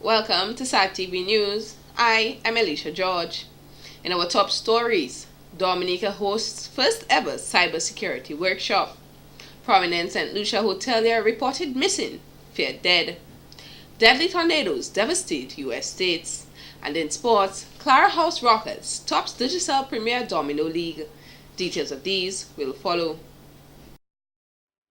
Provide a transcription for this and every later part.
Welcome to SAT TV News. I am Alicia George. In our top stories, Dominica hosts first ever cybersecurity workshop. Prominent St. Lucia hotelier reported missing, feared dead. Deadly tornadoes devastate U.S. states. And in sports, Clara House Rockets tops Digicel Premier Domino League. Details of these will follow.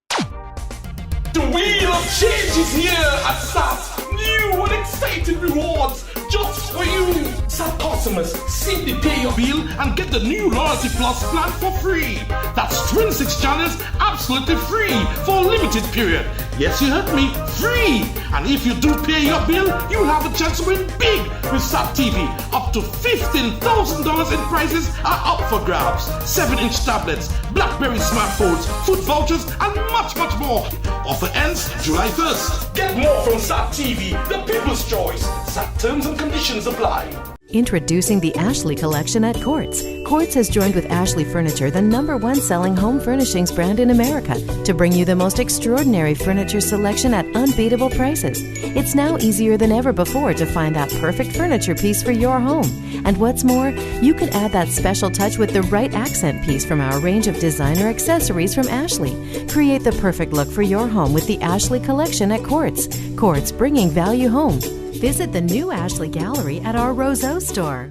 The wheel of change is here at SAT. New and exciting rewards just for you. SAT customers simply pay your bill and get the new Loyalty Plus plan for free. That's 26 channels absolutely free for a limited period. Yes, you heard me, free. And if you do pay your bill, you'll have a chance to win big with SAT TV. Up to $15,000 in prizes are up for grabs. 7-inch tablets, BlackBerry smartphones, food vouchers, and much, much more. Offer ends July 1st. Get more from SAT TV, the people's choice. SAT terms and conditions apply. Introducing the Ashley Collection at Quartz. Quartz has joined with Ashley Furniture, the #1 selling home furnishings brand in America, to bring you the most extraordinary furniture selection at unbeatable prices. It's now easier than ever before to find that perfect furniture piece for your home. And what's more, you can add that special touch with the right accent piece from our range of designer accessories from Ashley. Create the perfect look for your home with the Ashley Collection at Quartz. Quartz, bringing value home. Visit the new Ashley Gallery at our Roseau store.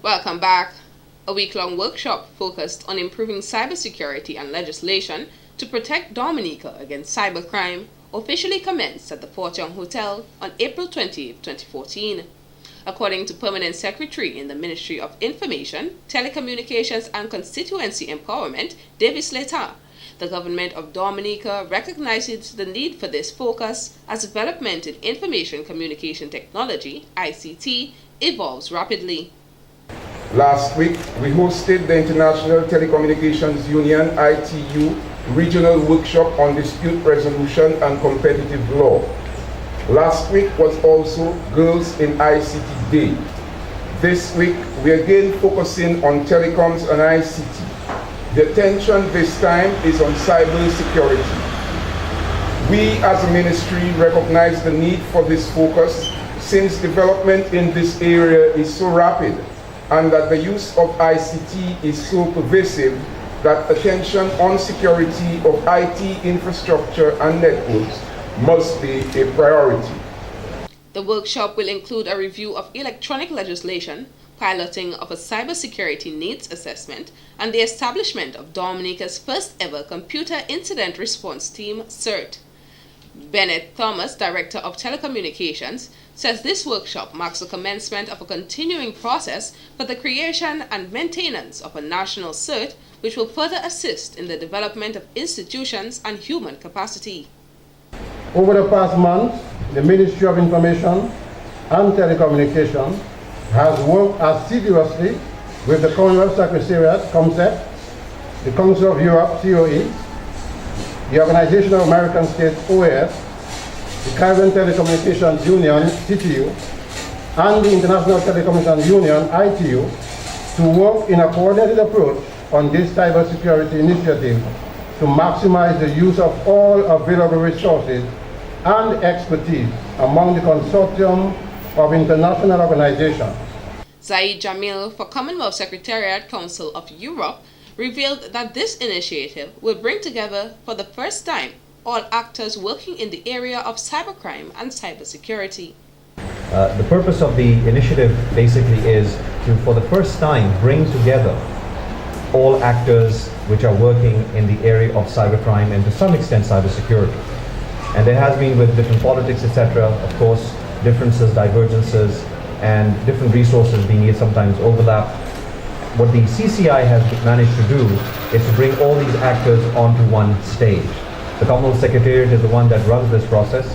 Welcome back. A week-long workshop focused on improving cybersecurity and legislation to protect Dominica against cybercrime officially commenced at the Fort Young Hotel on April 20, 2014. According to Permanent Secretary in the Ministry of Information, Telecommunications and Constituency Empowerment, David Slater, the government of Dominica recognizes the need for this focus as development in information communication technology, ICT, evolves rapidly. Last week, we hosted the International Telecommunications Union, ITU, regional workshop on dispute resolution and competitive law. Last week was also Girls in ICT Day. This week, we are again focusing on telecoms and ICT. The attention this time is on cyber security. We as a ministry recognize the need for this focus since development in this area is so rapid and that the use of ICT is so pervasive that attention on security of IT infrastructure and networks must be a priority. The workshop will include a review of electronic legislation, piloting of a cybersecurity needs assessment, and the establishment of Dominica's first ever Computer Incident Response Team, CIRT. Bennett Thomas, Director of Telecommunications, says this workshop marks the commencement of a continuing process for the creation and maintenance of a national CIRT, which will further assist in the development of institutions and human capacity. Over the past month, the Ministry of Information and Telecommunications has worked assiduously with the Commonwealth Secretariat, COMSEC, the Council of Europe, COE, the Organization of American States, OAS, the Caribbean Telecommunications Union, CTU, and the International Telecommunications Union, ITU, to work in a coordinated approach on this cybersecurity initiative to maximize the use of all available resources and expertise among the consortium of international organizations. Zaid Jamil for Commonwealth Secretariat Council of Europe revealed that this initiative will bring together for the first time all actors working in the area of cybercrime and cybersecurity. The purpose of the initiative basically is to, for the first time, bring together all actors which are working in the area of cybercrime and to some extent cybersecurity. And there has been, with different politics, etc., of course, differences, divergences, and different resources being sometimes overlap. What the CCI has managed to do is to bring all these actors onto one stage. The Commonwealth Secretariat is the one that runs this process,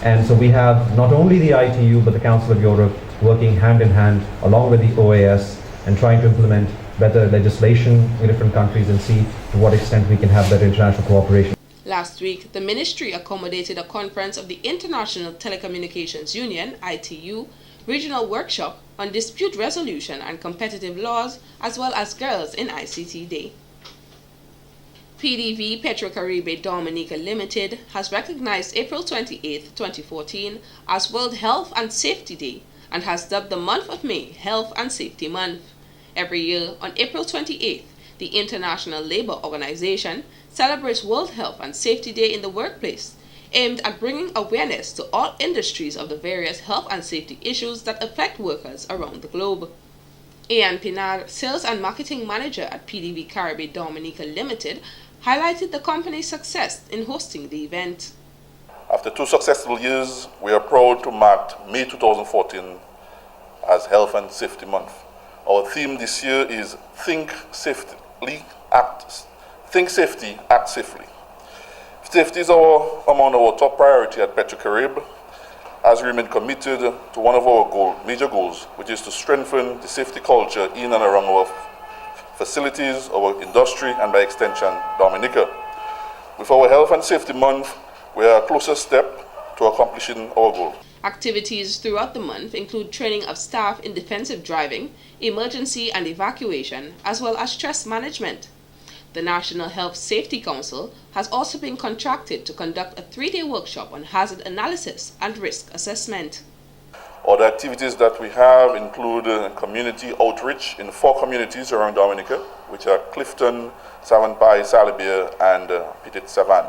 and so we have not only the ITU but the Council of Europe working hand in hand along with the OAS and trying to implement better legislation in different countries and see to what extent we can have better international cooperation. Last week, the ministry accommodated a conference of the International Telecommunications Union, ITU, regional workshop on dispute resolution and competitive laws, as well as Girls in ICT Day. PDV Petrocaribe Dominica Limited has recognized April 28, 2014 as World Health and Safety Day and has dubbed the month of May Health and Safety Month. Every year on April 28th, the International Labour Organization celebrates World Health and Safety Day in the workplace, aimed at bringing awareness to all industries of the various health and safety issues that affect workers around the globe. Ian Pinard, Sales and Marketing Manager at PDV Caribe Dominica Limited, highlighted the company's success in hosting the event. After 2 successful years, we are proud to mark May 2014 as Health and Safety Month. Our theme this year is Think Safety, Act Safely. Safety is among our top priority at Petrocaribe, as we remain committed to one of our major goals, which is to strengthen the safety culture in and around our facilities, our industry, and by extension, Dominica. With our Health and Safety Month, we are a closer step to accomplishing our goal. Activities throughout the month include training of staff in defensive driving, emergency and evacuation, as well as stress management. The National Health Safety Council has also been contracted to conduct a 3-day workshop on hazard analysis and risk assessment. Other activities that we have include community outreach in 4 communities around Dominica, which are Clifton, Savonpai, Salibia, and Petit Savan.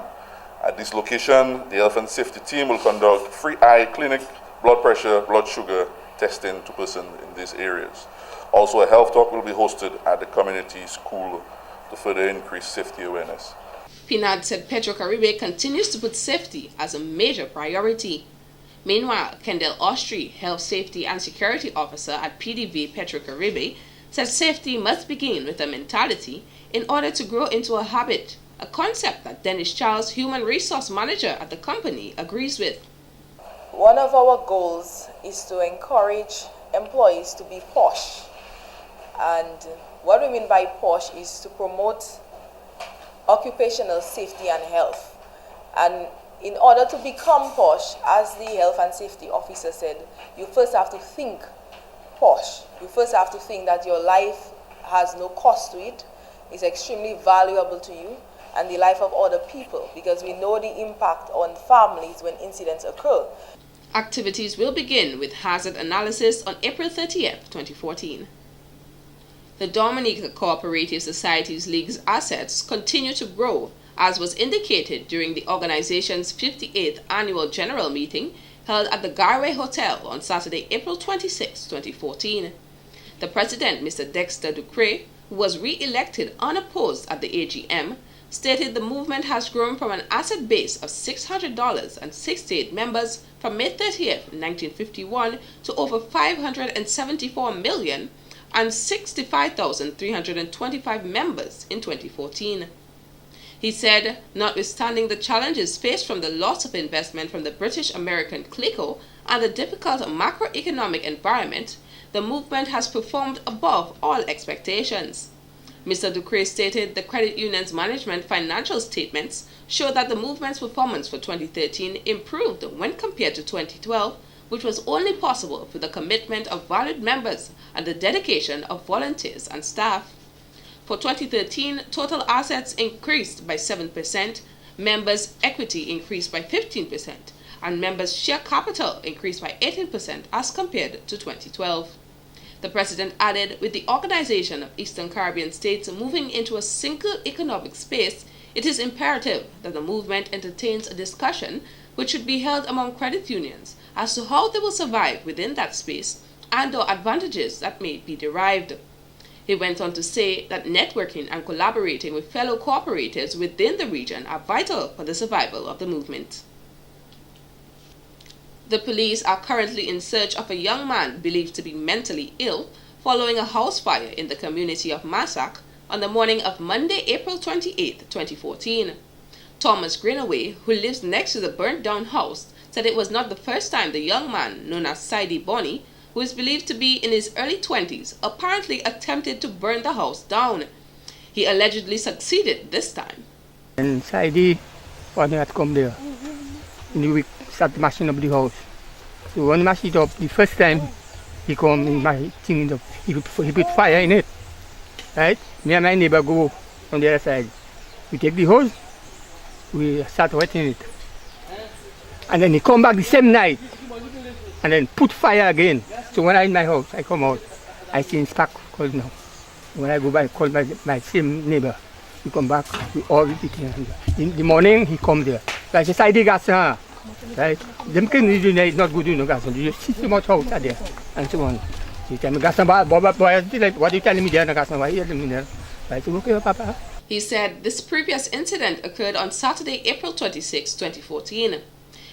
At this location, the Health and Safety team will conduct free eye clinic, blood pressure, blood sugar testing to persons in these areas. Also, a health talk will be hosted at the community school to further increase safety awareness. Pinard said Petrocaribe continues to put safety as a major priority. Meanwhile, Kendall Austri, Health Safety and Security Officer at PDV Petrocaribe, said safety must begin with a mentality in order to grow into a habit, a concept that Dennis Charles, Human Resource Manager at the company, agrees with. One of our goals is to encourage employees to be posh. And what we mean by posh is to promote occupational safety and health. And in order to become posh, as the health and safety officer said, you first have to think posh. You first have to think that your life has no cost to it, is extremely valuable to you, and the life of other people, because we know the impact on families when incidents occur. Activities will begin with hazard analysis on April 30th, 2014. The Dominica Cooperative Societies League's assets continue to grow, as was indicated during the organization's 58th annual general meeting held at the Garway Hotel on Saturday, April 26, 2014. The president, Mr. Dexter Ducre, who was re-elected unopposed at the AGM, stated the movement has grown from an asset base of $600 and 68 members from May 30th, 1951 to over $574 million and 65,325 members in 2014. He said, notwithstanding the challenges faced from the loss of investment from the British-American CLICO and the difficult macroeconomic environment, the movement has performed above all expectations. Mr. Ducre stated the credit union's management financial statements show that the movement's performance for 2013 improved when compared to 2012, which was only possible through the commitment of valued members and the dedication of volunteers and staff. For 2013, total assets increased by 7%, members' equity increased by 15%, and members' share capital increased by 18% as compared to 2012. The president added, with the Organization of Eastern Caribbean States moving into a single economic space, it is imperative that the movement entertains a discussion which should be held among credit unions as to how they will survive within that space and/or advantages that may be derived. He went on to say that networking and collaborating with fellow cooperators within the region are vital for the survival of the movement. The police are currently in search of a young man believed to be mentally ill following a house fire in the community of Massac on the morning of Monday, April 28, 2014. Thomas Greenaway, who lives next to the burnt-down house, said it was not the first time the young man, known as Saidi Boni, who is believed to be in his early 20s, apparently attempted to burn the house down. He allegedly succeeded this time. And Saidi Boni had come there in the week, started mashing up the house. So when he mashed it up, the first time he come, he put fire in it. Right? Me and my neighbor go on the other side. We take the hose, we start wetting it. And then he come back the same night and then put fire again. So when I'm in my house, I come out, I see his spark cold now. When I go back, I call my same neighbor. He come back, we all repeat it. In the morning, he come there. So I say, I gas, right? Them can do not good, you know, gas. You see too much house there, and so on. He tell me, gas, Bob, what are you telling me there, gas, why are you telling me there? I say, okay, Papa. He said this previous incident occurred on Saturday, April 26, 2014.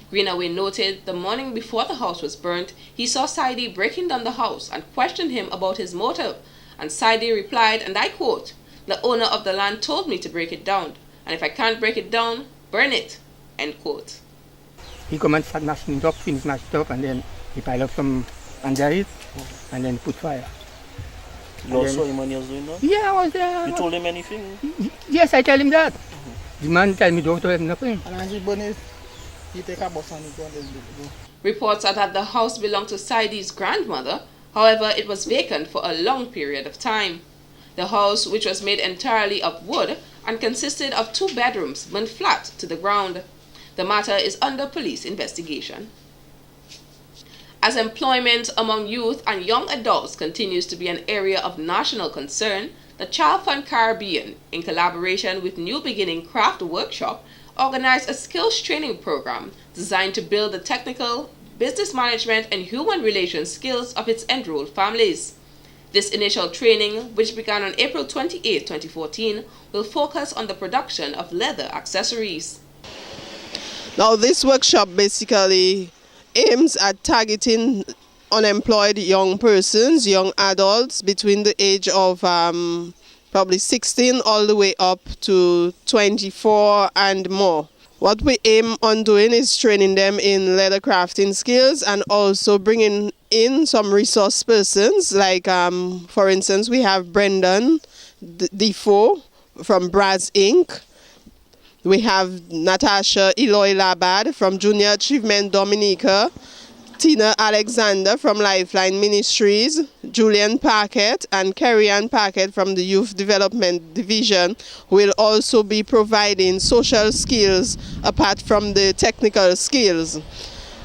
Greenaway noted the morning before the house was burnt, he saw Saidi breaking down the house and questioned him about his motive. And Saidi replied, and I quote, "The owner of the land told me to break it down, and if I can't break it down, burn it," end quote. He come and start mashing it up, finish mash it up, and then he pile up some under it, and then put fire. You also saw him when he was doing that? Yeah, I was there. You told him anything? Yes, I tell him that. The man tell me don't tell him nothing. Reports are that the house belonged to Saidi's grandmother. However, it was vacant for a long period of time. The house, which was made entirely of wood and consisted of 2 bedrooms, burnt flat to the ground. The matter is under police investigation. As employment among youth and young adults continues to be an area of national concern, the Child Fund Caribbean, in collaboration with New Beginning Craft Workshop, organized a skills training program designed to build the technical, business management, and human relations skills of its enrolled families. This initial training, which began on April 28, 2014, will focus on the production of leather accessories. Now, this workshop basically aims at targeting unemployed young persons, young adults between the age of probably 16 all the way up to 24 and more. What we aim on doing is training them in leather crafting skills and also bringing in some resource persons like, for instance, we have Brendan Defoe from Brad's Inc. We have Natasha Eloy Labad from Junior Achievement Dominica, Tina Alexander from Lifeline Ministries, Julian Paquette and Kerry-Ann Paquette from the Youth Development Division will also be providing social skills apart from the technical skills,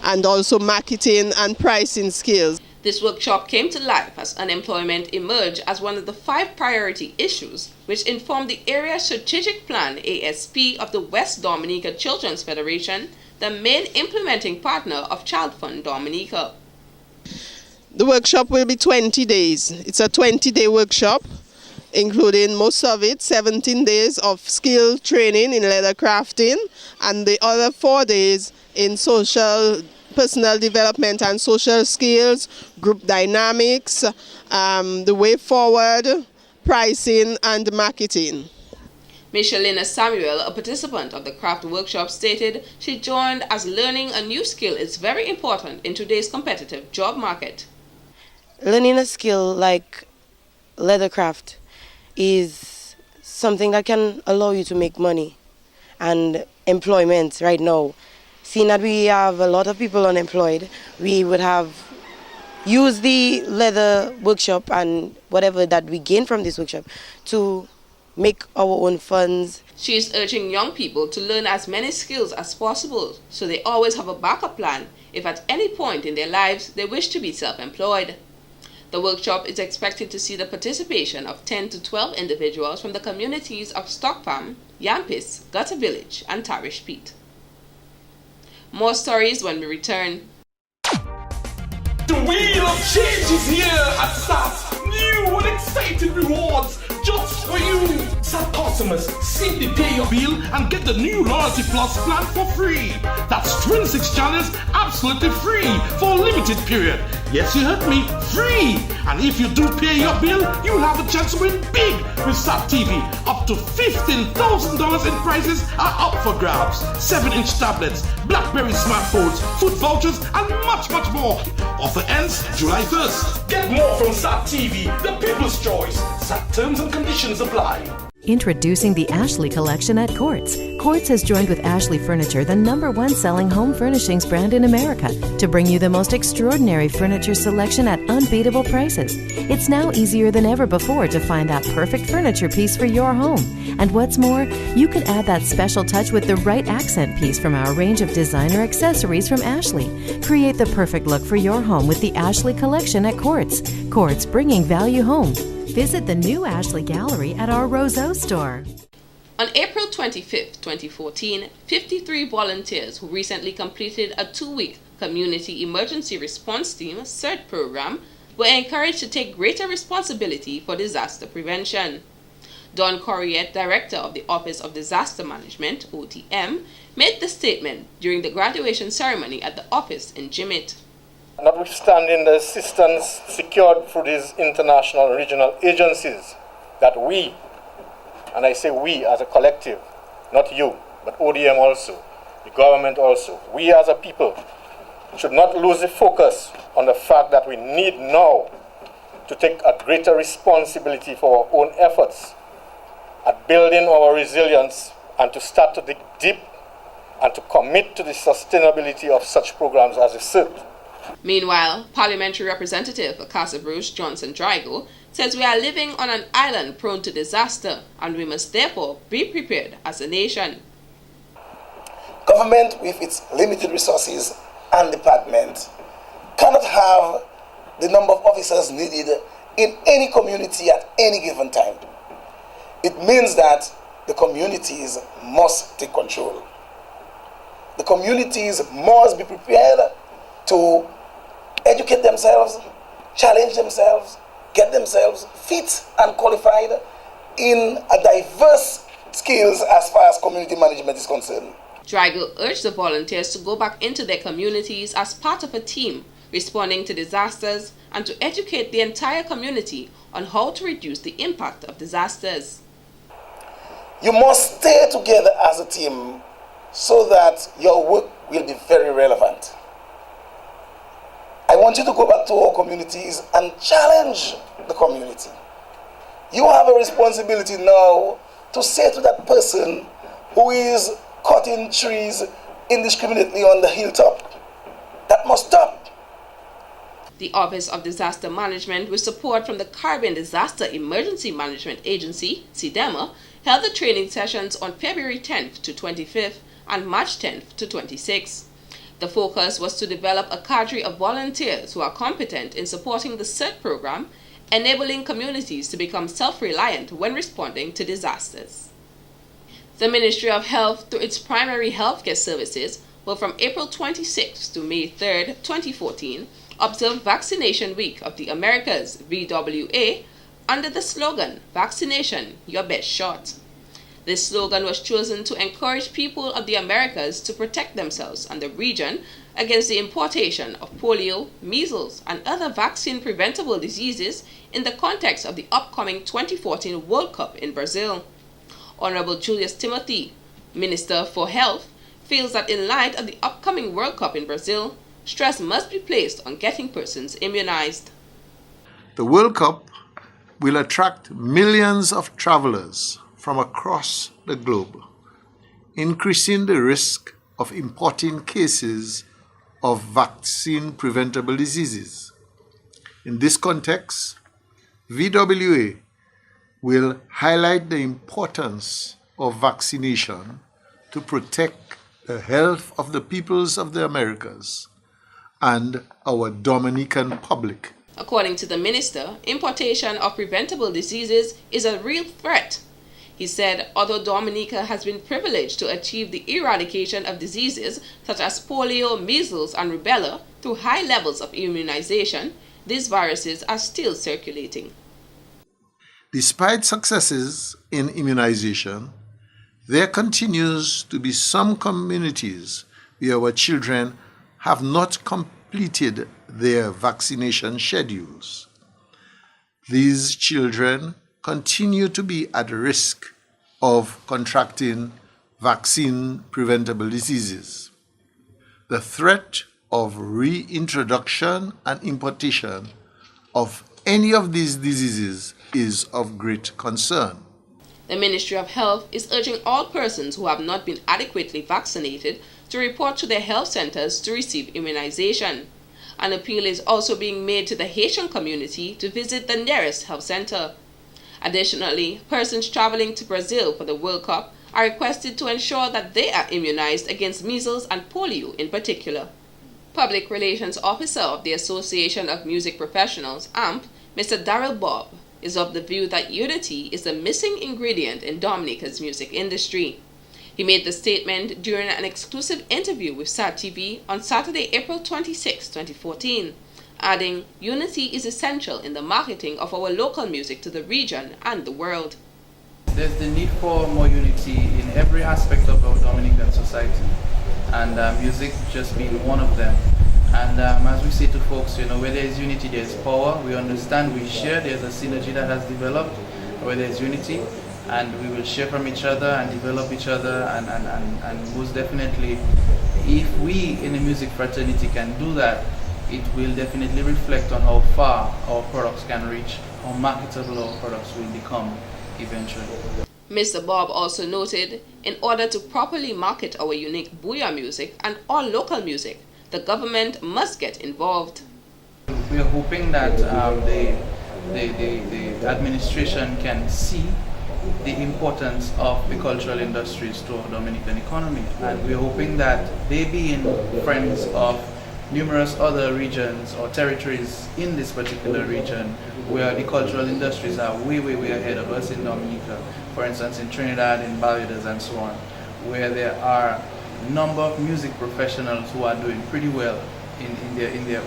and also marketing and pricing skills. This workshop came to life as unemployment emerged as one of the 5 priority issues which informed the Area Strategic Plan ASP of the West Dominica Children's Federation, the main implementing partner of Child Fund Dominica. The workshop will be 20 days. It's a 20-day workshop, including most of it 17 days of skill training in leather crafting and the other 4 days in personal development and social skills, group dynamics, the way forward, pricing and marketing. Michelina Samuel, a participant of the craft workshop, stated she joined as learning a new skill is very important in today's competitive job market. Learning a skill like leathercraft is something that can allow you to make money and employment right now. Seeing that we have a lot of people unemployed, we would have used the leather workshop and whatever that we gain from this workshop to make our own funds. She is urging young people to learn as many skills as possible so they always have a backup plan if at any point in their lives they wish to be self-employed. The workshop is expected to see the participation of 10 to 12 individuals from the communities of Stockpam, Yampis, Gutter Village, and Tarish Peat. More stories when we return. The wheel of change is here at SAT. New and exciting rewards just for you. SAT customers simply pay your bill and get the new Loyalty Plus plan for free. That's 26 channels absolutely free for a limited period. Yes, you heard me, free. And if you do pay your bill, you'll have a chance to win big with SAT TV. Up to $15,000 in prizes are up for grabs. 7-inch tablets, BlackBerry smartphones, food vouchers, and much, much more. Offer ends July 1st. Get more from SAT TV, the people's choice. SAT terms and conditions apply. Introducing the Ashley Collection at Quartz. Quartz has joined with Ashley Furniture, the #1 selling home furnishings brand in America, to bring you the most extraordinary furniture selection at unbeatable prices. It's now easier than ever before to find that perfect furniture piece for your home. And what's more, you can add that special touch with the right accent piece from our range of designer accessories from Ashley. Create the perfect look for your home with the Ashley Collection at Quartz. Quartz, bringing value home. Visit the new Ashley Gallery at our Roseau store. On April 25, 2014, 53 volunteers who recently completed a 2-week Community Emergency Response Team CERT program were encouraged to take greater responsibility for disaster prevention. Don Corriette, Director of the Office of Disaster Management, ODM, made the statement during the graduation ceremony at the office in Jimmet. Notwithstanding the assistance secured through these international and regional agencies, that we, and I say we as a collective, not you, but ODM also, the government also, we as a people should not lose the focus on the fact that we need now to take a greater responsibility for our own efforts at building our resilience and to start to dig deep and to commit to the sustainability of such programs as the CERT. Meanwhile, Parliamentary Representative for Casa Bruce Johnson Drygo says we are living on an island prone to disaster and we must therefore be prepared as a nation. Government, with its limited resources and department, cannot have the number of officers needed in any community at any given time. It means that the communities must take control. The communities must be prepared to educate themselves, challenge themselves, get themselves fit and qualified in a diverse skills as far as community management is concerned. Drygo urged the volunteers to go back into their communities as part of a team responding to disasters and to educate the entire community on how to reduce the impact of disasters. You must stay together as a team so that your work will be very relevant. I want you to go back to our communities and challenge the community. You have a responsibility now to say to that person who is cutting trees indiscriminately on the hilltop, that must stop. The Office of Disaster Management, with support from the Caribbean Disaster Emergency Management Agency, CDEMA, held the training sessions on February 10th to 25th and March 10th to 26th. The focus was to develop a cadre of volunteers who are competent in supporting the CERT program, enabling communities to become self-reliant when responding to disasters. The Ministry of Health, through its primary healthcare services, will from April 26th to May 3rd, 2014, observe Vaccination Week of the Americas, VWA, under the slogan, "Vaccination, Your Best Shot." This slogan was chosen to encourage people of the Americas to protect themselves and the region against the importation of polio, measles, and other vaccine-preventable diseases in the context of the upcoming 2014 World Cup in Brazil. Honorable Julius Timothy, Minister for Health, feels that in light of the upcoming World Cup in Brazil, stress must be placed on getting persons immunized. The World Cup will attract millions of travelers from across the globe, increasing the risk of importing cases of vaccine-preventable diseases. In this context, VWA will highlight the importance of vaccination to protect the health of the peoples of the Americas and our Dominican public. According to the minister, importation of preventable diseases is a real threat. He said, although Dominica has been privileged to achieve the eradication of diseases such as polio, measles, and rubella through high levels of immunization, these viruses are still circulating. Despite successes in immunization, there continues to be some communities where our children have not completed their vaccination schedules. These children continue to be at risk of contracting vaccine-preventable diseases. The threat of reintroduction and importation of any of these diseases is of great concern. The Ministry of Health is urging all persons who have not been adequately vaccinated to report to their health centers to receive immunization. An appeal is also being made to the Haitian community to visit the nearest health center. Additionally, persons traveling to Brazil for the World Cup are requested to ensure that they are immunized against measles and polio in particular. Public Relations Officer of the Association of Music Professionals, AMP, Mr. Darrell Bob, is of the view that unity is the missing ingredient in Dominica's music industry. He made the statement during an exclusive interview with SAT-TV on Saturday, April 26, 2014, adding, "Unity is essential in the marketing of our local music to the region and the world." There's the need for more unity in every aspect of our Dominican society, and music just being one of them. And as we say to folks, where there is unity, there is power. We understand, we share, there's a synergy that has developed where there is unity, and we will share from each other and develop each other, and most definitely, if we in the music fraternity can do that, it will definitely reflect on how far our products can reach, how marketable our products will become eventually. Mr. Bob also noted, in order to properly market our unique Booyah music and all local music, the government must get involved. We are hoping that the administration can see the importance of the cultural industries to our Dominican economy, and we are hoping that they, being friends of numerous other regions or territories in this particular region where the cultural industries are way ahead of us in Dominica, for instance in Trinidad, in Barbados and so on, where there are a number of music professionals who are doing pretty well in their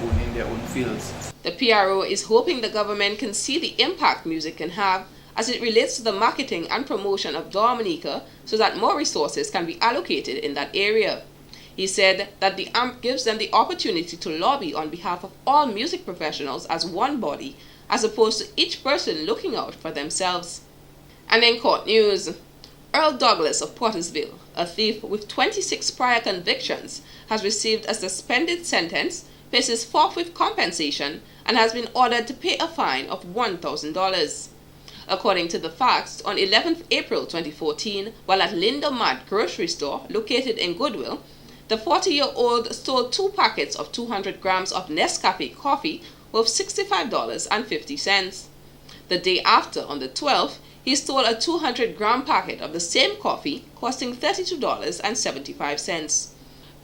own fields. The PRO is hoping the government can see the impact music can have as it relates to the marketing and promotion of Dominica, so that more resources can be allocated in that area. He said that the AMP gives them the opportunity to lobby on behalf of all music professionals as one body, as opposed to each person looking out for themselves. And in court news, Earl Douglas of Pottersville, a thief with 26 prior convictions, has received a suspended sentence, faces forfeit compensation, and has been ordered to pay a fine of $1,000. According to the facts, on 11th April 2014, while at Linda-Mart grocery store located in Goodwill, the 40-year-old stole 2 packets of 200 grams of Nescafe coffee worth $65.50. The day after, on the 12th, he stole a 200-gram packet of the same coffee costing $32.75.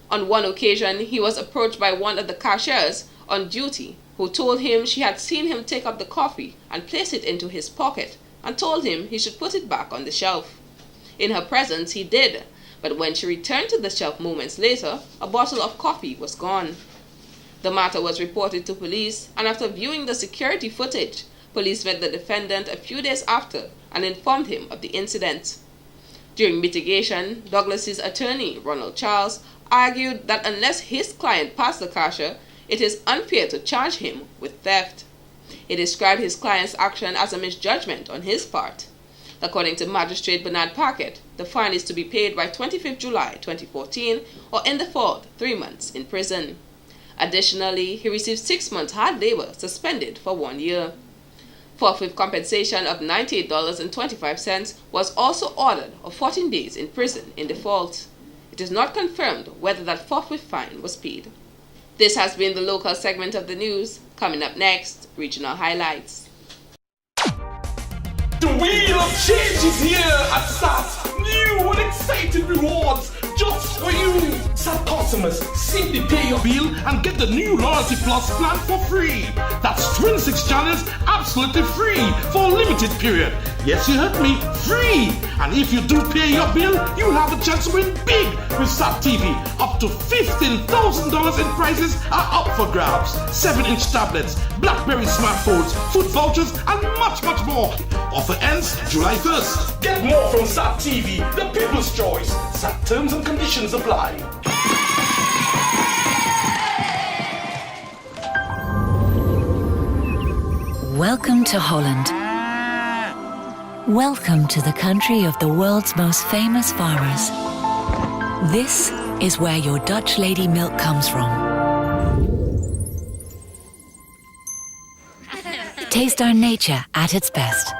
On one occasion, he was approached by one of the cashiers on duty, who told him she had seen him take up the coffee and place it into his pocket, and told him he should put it back on the shelf. In her presence, he did, but when she returned to the shelf moments later, a bottle of coffee was gone. The matter was reported to police, and after viewing the security footage, police met the defendant a few days after and informed him of the incident. During mitigation, Douglas's attorney, Ronald Charles, argued that unless his client passed the cashier, it is unfair to charge him with theft. He described his client's action as a misjudgment on his part. According to Magistrate Bernard Paquette, the fine is to be paid by 25th July 2014 or in default 3 months in prison. Additionally, he received 6 months hard labor suspended for 1 year. Forfeit compensation of $98.25 was also ordered of 14 days in prison in default. It is not confirmed whether that forfeit fine was paid. This has been the local segment of the news. Coming up next, regional highlights. The wheel of change is here at SAT. New and exciting rewards just for you. SAT customers simply pay your bill and get the new Loyalty Plus plan for free. That's 26 channels absolutely free for a limited period. Yes, you heard me, free. And if you do pay your bill, you'll have a chance to win big with SAT TV. Up to $15,000 in prizes are up for grabs. 7-inch tablets, BlackBerry smartphones, food vouchers, and much more. Offer ends July 1st. Get more from SAT TV, the people's choice. SAT terms and conditions apply. Welcome to Holland. Welcome to the country of the world's most famous farmers. This is where your Dutch lady milk comes from. Taste our nature at its best.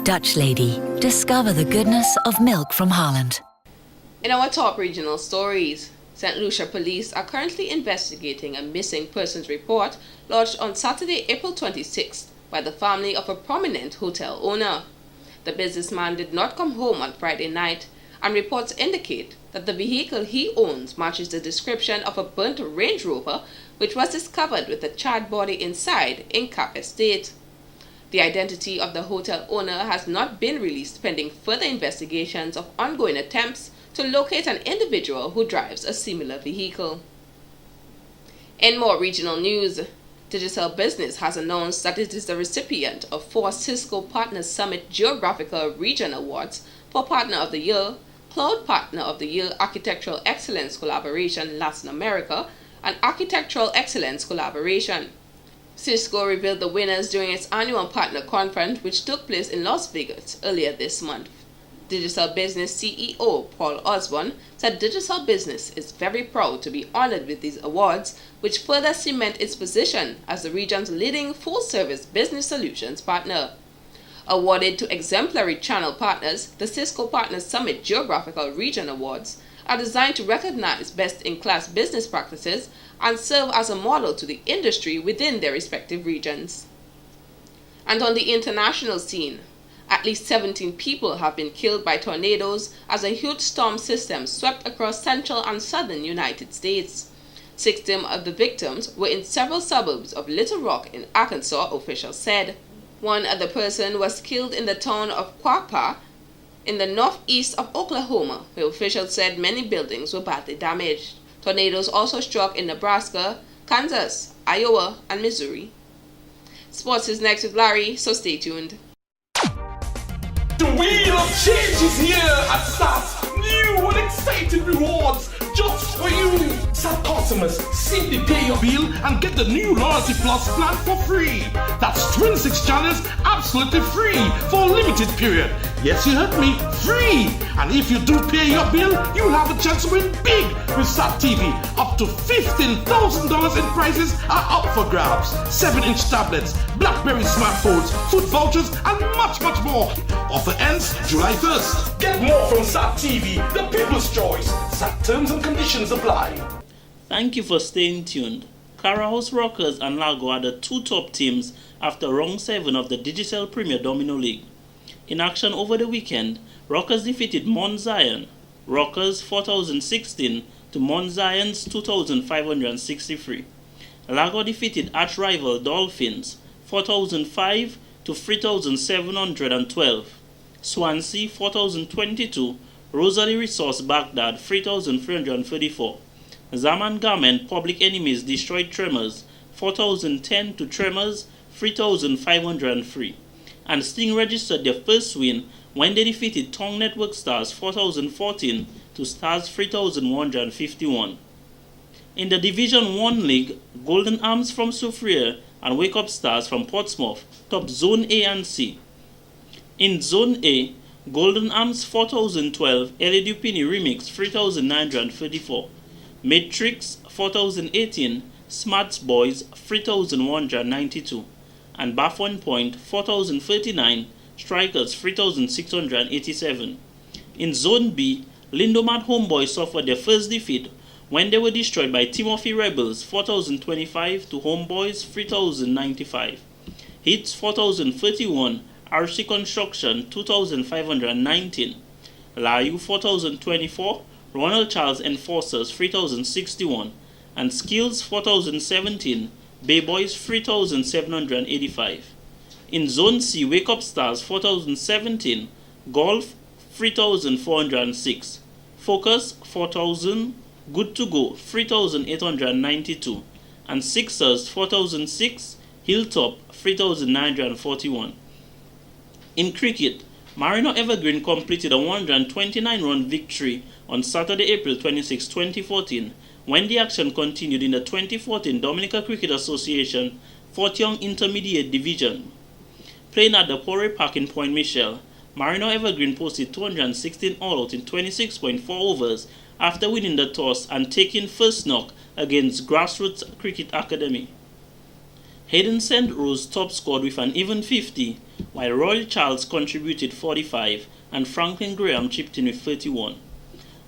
Dutch Lady. Discover the goodness of milk from Holland. In our top regional stories, St. Lucia police are currently investigating a missing persons report lodged on Saturday, April 26th by the family of a prominent hotel owner. The businessman did not come home on Friday night, and reports indicate that the vehicle he owns matches the description of a burnt Range Rover which was discovered with a charred body inside in Cap Estate. The identity of the hotel owner has not been released pending further investigations of ongoing attempts to locate an individual who drives a similar vehicle. In more regional news, Digital Business has announced that it is the recipient of 4 Cisco Partners Summit Geographical Region Awards for Partner of the Year, Cloud Partner of the Year Architectural Excellence Collaboration Latin America, and Architectural Excellence Collaboration. Cisco revealed the winners during its annual partner conference which took place in Las Vegas earlier this month. Digital Business CEO Paul Osborne said Digital Business is very proud to be honored with these awards, which further cement its position as the region's leading full-service business solutions partner. Awarded to exemplary channel partners, the Cisco Partners Summit Geographical Region Awards are designed to recognize best-in-class business practices and serve as a model to the industry within their respective regions. And on the international scene, at least 17 people have been killed by tornadoes as a huge storm system swept across central and southern United States. 16 of the victims were in several suburbs of Little Rock in Arkansas, officials said. One other person was killed in the town of Quapaw in the northeast of Oklahoma, where officials said many buildings were badly damaged. Tornadoes also struck in Nebraska, Kansas, Iowa, and Missouri. Sports is next with Larry, so stay tuned. The wheel of change is here at SAS. New and exciting rewards just for you. SAS customers simply pay your bill and get the new Loyalty Plus plan for free. That's 26 channels absolutely free for a limited period. Yes, you heard me, free. And if you do pay your bill, you'll have a chance to win big with SAT TV. Up to $15,000 in prizes are up for grabs. 7-inch tablets, BlackBerry smartphones, food vouchers, and much, much more. Offer ends July 1st. Get more from SAT TV, the people's choice. SAT terms and conditions apply. Thank you for staying tuned. Cara House Rockers and Lago are the 2 top teams after round 7 of the Digital Premier Domino League. In action over the weekend, Rockers defeated Mount Zion, Rockers 4016 to Mount Zion's 2563. Lago defeated arch-rival Dolphins 4005 to 3712. Swansea 4022, Rosalie Resource Baghdad 3334. Zaman Garment Public Enemies destroyed Tremors 4010 to Tremors 3503. And Sting registered their first win when they defeated Tongue Network Stars 4014 to Stars 3151. In the Division 1 League, Golden Arms from Soufriere and Wake Up Stars from Portsmouth topped Zone A and C. In Zone A, Golden Arms 4012 Ellie Dupini Remix 3934, Matrix 4018 Smarts Boys 3192, and Baffin Point 4039 Strikers 3687. In Zone B, Lindomad Homeboys suffered their first defeat when they were destroyed by Timothy Rebels 4025 to Homeboys 3095. Hits 4031 RC Construction 2519. Layu 4024 Ronald Charles Enforcers 3061, and Skills 4017 Bay Boys 3785. In Zone C, Wake Up Stars 4017, Golf 3406, Focus 4000, Good to Go 3892, and Sixers 4006, Hilltop 3941. In cricket, Marino Evergreen completed a 129-run victory on Saturday, April 26, 2014, when the action continued in the 2014 Dominica Cricket Association Fort Young Intermediate Division. Playing at the Pore Park in Point Michel, Marino Evergreen posted 216 all-out in 26.4 overs after winning the toss and taking first knock against Grassroots Cricket Academy. Hayden St. Rose top scored with an even 50, while Roy Charles contributed 45 and Franklin Graham chipped in with 31.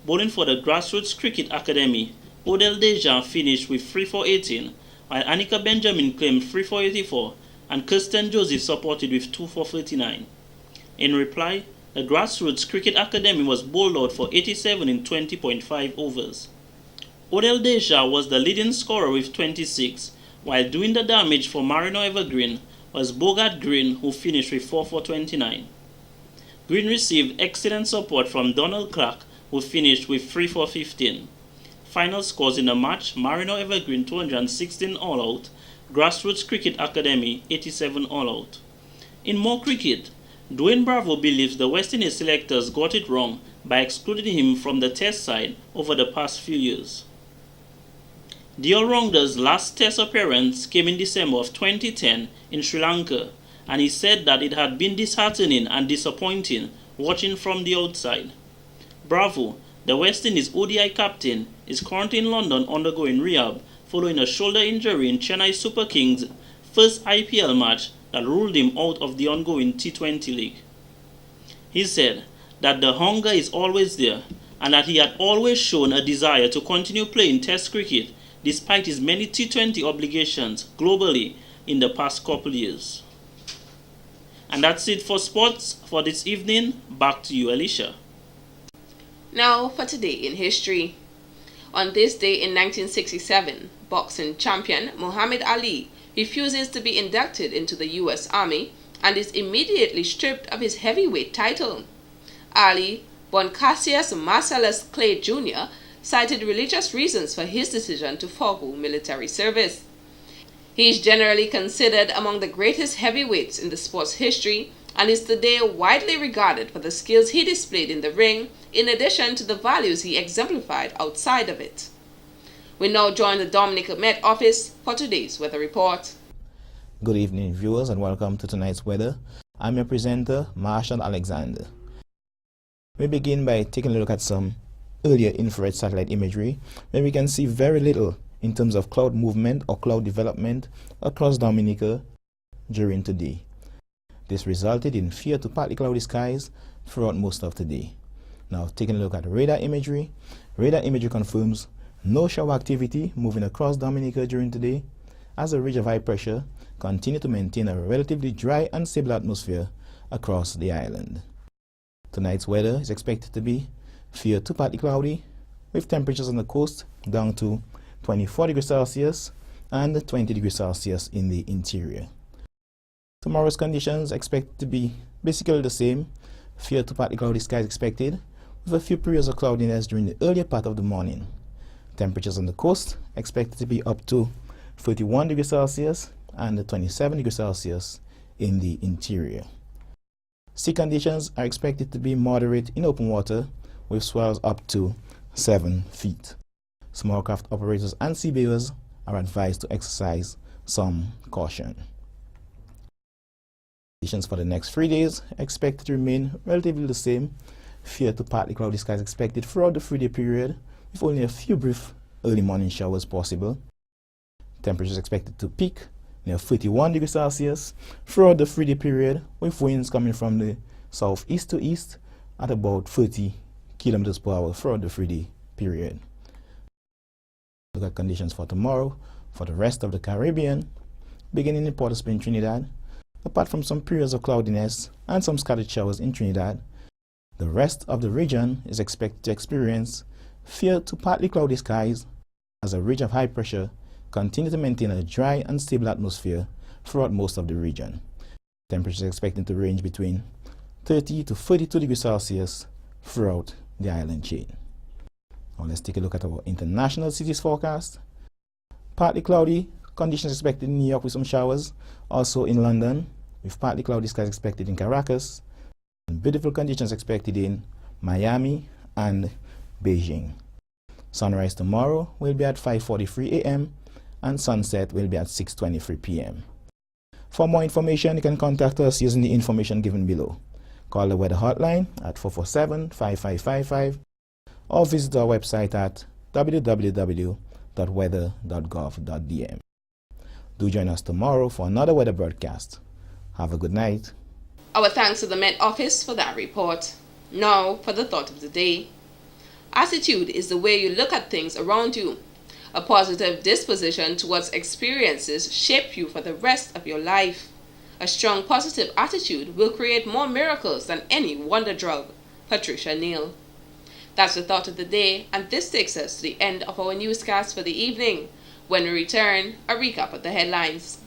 Bowling for the Grassroots Cricket Academy, Odell Deja finished with 3 for 18, while Annika Benjamin claimed 3 for 84 and Kirsten Joseph supported with 2 for 39. In reply, the Grassroots Cricket Academy was bowled out for 87 in 20.5 overs. Odell Deja was the leading scorer with 26, while doing the damage for Marino Evergreen was Bogart Green, who finished with 4 for 29. Green received excellent support from Donald Clark, who finished with 3 for 15. Final scores in the match: Marino Evergreen 216 all out, Grassroots Cricket Academy 87 all out. In more cricket, Dwayne Bravo believes the West Indies selectors got it wrong by excluding him from the Test side over the past few years. The all-rounder's last Test appearance came in December of 2010 in Sri Lanka, and he said that it had been disheartening and disappointing watching from the outside. Bravo, the West Indies ODI captain, is currently in London undergoing rehab following a shoulder injury in Chennai Super Kings' first IPL match that ruled him out of the ongoing T20 league. He said that the hunger is always there and that he had always shown a desire to continue playing Test cricket despite his many T20 obligations globally in the past couple years. And that's it for sports for this evening. Back to you, Alicia. Now for today in history. On this day in 1967, boxing champion Muhammad Ali refuses to be inducted into the U.S. Army and is immediately stripped of his heavyweight title. Ali, born Cassius Marcellus Clay Jr., cited religious reasons for his decision to forego military service. He is generally considered among the greatest heavyweights in the sport's history and is today widely regarded for the skills he displayed in the ring, in addition to the values he exemplified outside of it. We now join the Dominic Met office for today's weather report. Good evening, viewers, and welcome to tonight's weather. I'm your presenter, Marshall Alexander. We begin by taking a look at some earlier infrared satellite imagery, where we can see very little in terms of cloud movement or cloud development across Dominica during today. This resulted in fair to partly cloudy skies throughout most of today. Now, taking a look at radar imagery confirms no shower activity moving across Dominica during today, as a ridge of high pressure continues to maintain a relatively dry and stable atmosphere across the island. Tonight's weather is expected to be fair to partly cloudy, with temperatures on the coast down to 24 degrees Celsius and 20 degrees Celsius in the interior. Tomorrow's conditions expected to be basically the same. Fair to partly cloudy skies expected, with a few periods of cloudiness during the earlier part of the morning. Temperatures on the coast expected to be up to 31 degrees Celsius and 27 degrees Celsius in the interior. Sea conditions are expected to be moderate in open water, with swells up to 7 feet. Small craft operators and seafarers are advised to exercise some caution. Conditions for the next 3 days are expected to remain relatively the same. Fair to partly cloudy skies expected throughout the 3-day period, with only a few brief early morning showers possible. Temperatures expected to peak near 31 degrees Celsius throughout the 3-day period, with winds coming from the southeast to east at about 30 kilometers per hour throughout the 3-day period. Look at conditions for tomorrow for the rest of the Caribbean, beginning in Port of Spain, Trinidad. Apart from some periods of cloudiness and some scattered showers in Trinidad, the rest of the region is expected to experience fair to partly cloudy skies as a ridge of high pressure continues to maintain a dry and stable atmosphere throughout most of the region. Temperatures are expected to range between 30 to 32 degrees Celsius throughout the island chain. Now let's take a look at our international cities forecast. Partly cloudy conditions expected in New York with some showers, also in London with partly cloudy skies expected in Caracas, and beautiful conditions expected in Miami and Beijing. Sunrise tomorrow will be at 5:43 a.m. and sunset will be at 6:23 p.m. For more information, you can contact us using the information given below. Call the weather hotline at 447-5555 or visit our website at www.weather.gov.dm. Do join us tomorrow for another weather broadcast. Have a good night. Our thanks to the Met Office for that report. Now for the thought of the day. Attitude is the way you look at things around you. A positive disposition towards experiences shape you for the rest of your life. A strong positive attitude will create more miracles than any wonder drug. Patricia Neal. That's the thought of the day, and this takes us to the end of our newscast for the evening. When we return, a recap of the headlines.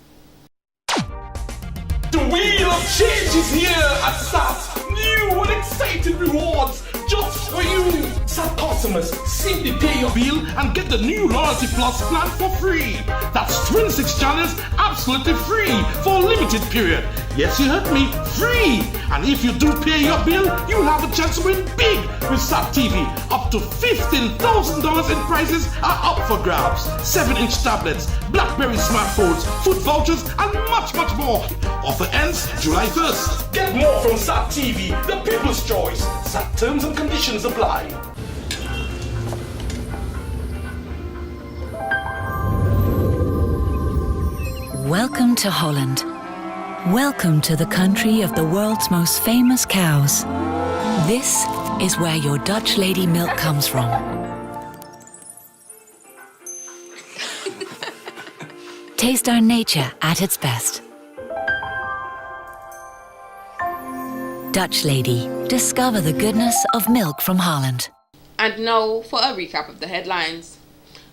The wheel of change is here at SAT. New and exciting rewards just for you. SAT customers simply pay your bill and get the new Loyalty Plus plan for free. That's 26 channels absolutely free for a limited period. Yes, you heard me, free. And if you do pay your bill, you'll have a chance to win big with SAT TV. Up to $15,000 in prizes are up for grabs. 7-inch tablets, BlackBerry smartphones, food vouchers, and much, much more. Offer ends July 1st. Get more from SAT TV, the people's choice. SAT terms and conditions apply. Welcome to Holland. Welcome to the country of the world's most famous cows. This is where your Dutch lady milk comes from. Taste our nature at its best. Dutch Lady. Discover the goodness of milk from Holland. And now for a recap of the headlines.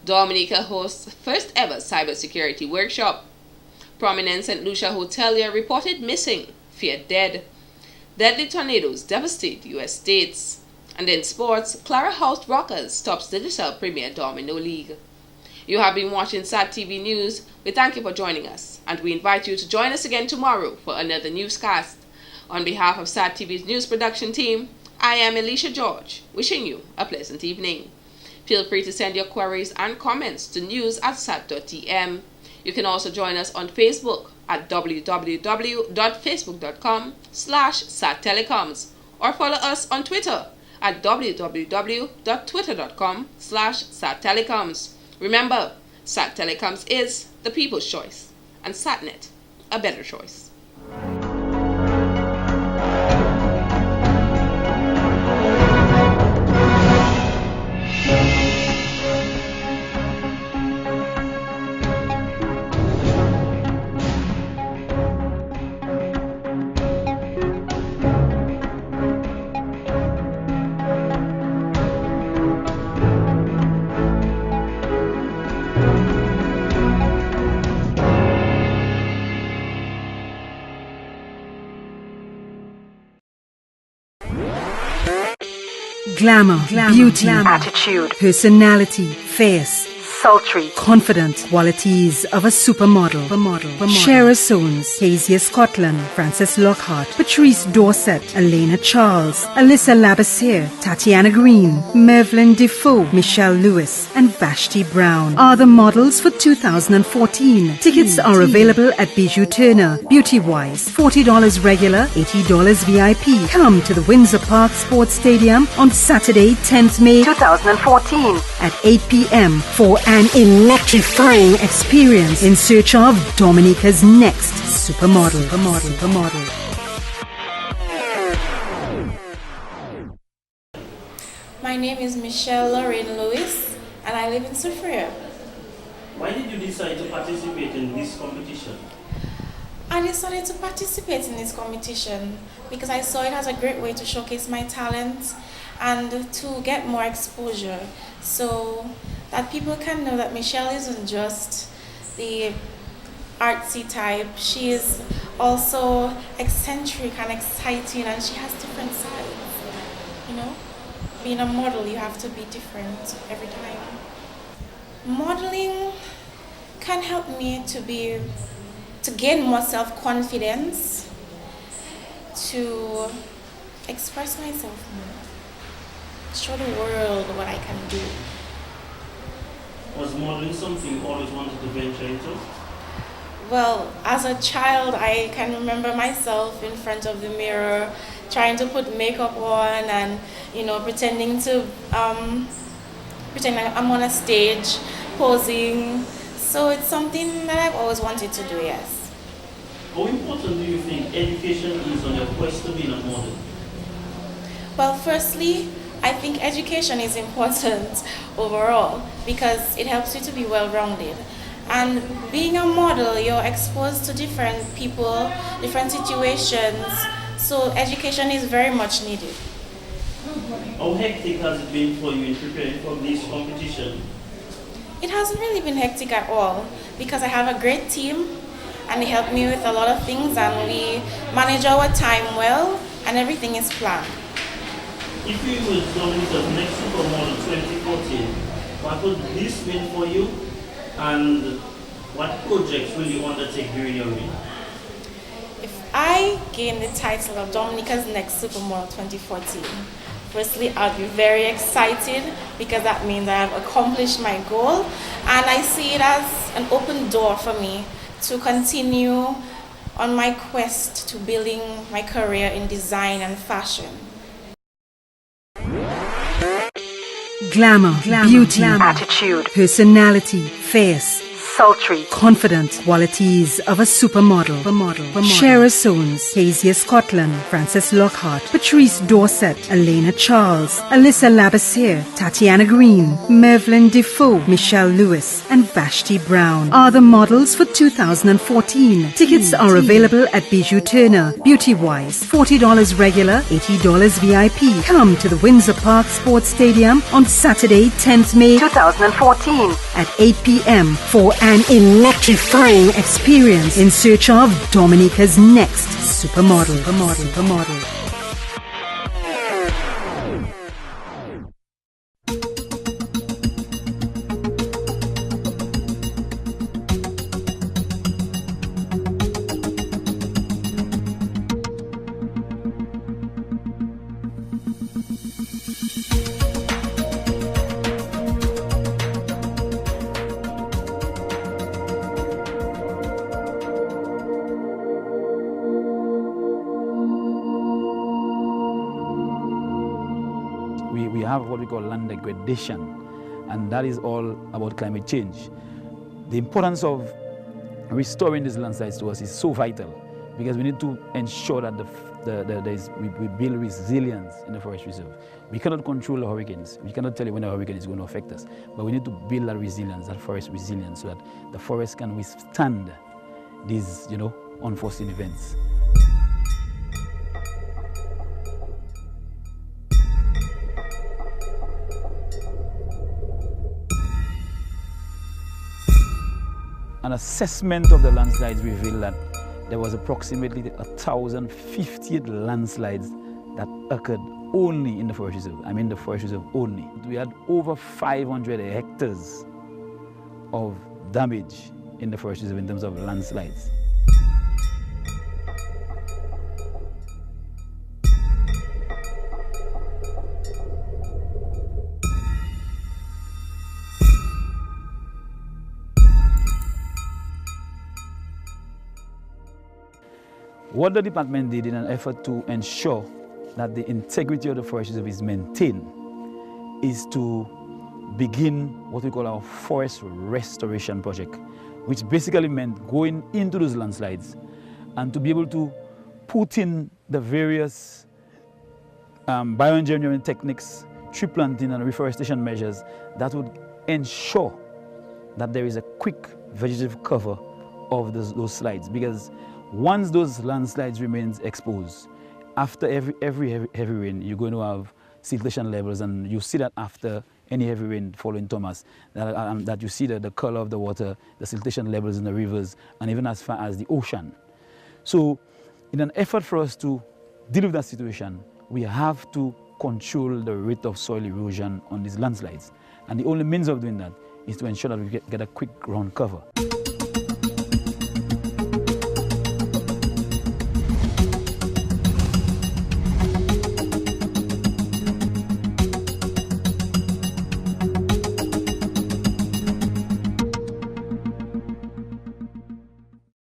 Dominica hosts first ever cybersecurity workshop. Prominent St. Lucia hotelier reported missing, feared dead. Deadly tornadoes devastate U.S. states. And in sports, Clara House Rockers tops digital Premier Domino League. You have been watching SAT TV News. We thank you for joining us, and we invite you to join us again tomorrow for another newscast. On behalf of SAT TV's news production team, I am Alicia George, wishing you a pleasant evening. Feel free to send your queries and comments to news@sat.tm. You can also join us on Facebook at www.facebook.com/SATtelecoms or follow us on Twitter at www.twitter.com/SATtelecoms. Remember, SAT Telecoms is the people's choice, and SATnet, a better choice. Glamour, beauty, attitude, personality, face, sultry, confident, qualities of a supermodel. Shara Sones, Kezia Scotland, Frances Lockhart, Patrice Dorset, Elena Charles, Alyssa Labassiere, Tatiana Green, Mervyn Defoe, Michelle Lewis, and Vashti Brown are the models for 2014. Tickets are available at Bijou Turner, Beauty Wise, $40 regular, $80 VIP. Come to the Windsor Park Sports Stadium on Saturday, 10th May 2014 at 8 p.m. for an electrifying experience in search of Dominica's next supermodel. My name is Michelle Lorraine Lewis and I live in Soufriere. Why did you decide to participate in this competition? I decided to participate in this competition because I saw it as a great way to showcase my talent and to get more exposure so that people can know that Michelle isn't just the artsy type. She is also eccentric and exciting and she has different sides. You know, being a model, you have to be different every time. Modeling can help me to gain more self-confidence, to express myself more, show the world what I can do. Was modeling something you always wanted to venture into? Well, as a child, I can remember myself in front of the mirror, trying to put makeup on and, pretending I'm on a stage, posing. So it's something that I've always wanted to do, yes. How important do you think education is on your quest to being a model? Well, firstly, I think education is important overall because it helps you to be well-rounded. And being a model, you're exposed to different people, different situations, so education is very much needed. How hectic has it been for you in preparing for this competition? It hasn't really been hectic at all because I have a great team and they help me with a lot of things and we manage our time well and everything is planned. If you were Dominica's next Supermodel 2014, what would this mean for you and what projects will you undertake during your reign? If I gain the title of Dominica's next Supermodel 2014, firstly, I'll be very excited because that means I have accomplished my goal and I see it as an open door for me to continue on my quest to building my career in design and fashion. Glamour, beauty, attitude, personality, face, sultry, confident qualities of a supermodel. Shara Sones, Kezia Scotland, Frances Lockhart, Patrice Dorset, Elena Charles, Alyssa Labissiere, Tatiana Green, Mevlin Defoe, Michelle Lewis, and Vashti Brown are the models for 2014. Tickets are available at Bijou Turner, Beauty Wise, $40 regular, $80 VIP. Come to the Windsor Park Sports Stadium on Saturday, 10th May 2014 at 8 p.m. for an electrifying experience in search of Dominica's next supermodel. We have what we call land degradation, and that is all about climate change. The importance of restoring these landslides to us is so vital because we need to ensure that we build resilience in the forest reserve. We cannot control the hurricanes. We cannot tell you when a hurricane is going to affect us, but we need to build that resilience, that forest resilience, so that the forest can withstand these, unforeseen events. An assessment of the landslides revealed that there was approximately 1,050 landslides that occurred only in the forest reserve. I mean the forest reserve only. We had over 500 hectares of damage in the forest reserve in terms of landslides. What the department did in an effort to ensure that the integrity of the forest reserve is maintained is to begin what we call our forest restoration project, which basically meant going into those landslides and to be able to put in the various bioengineering techniques, tree planting and reforestation measures that would ensure that there is a quick vegetative cover of those slides, because once those landslides remains exposed, after every heavy rain, you're going to have siltation levels, and you see that after any heavy rain following Thomas, that you see the color of the water, the siltation levels in the rivers, and even as far as the ocean. So in an effort for us to deal with that situation, we have to control the rate of soil erosion on these landslides. And the only means of doing that is to ensure that we get a quick ground cover.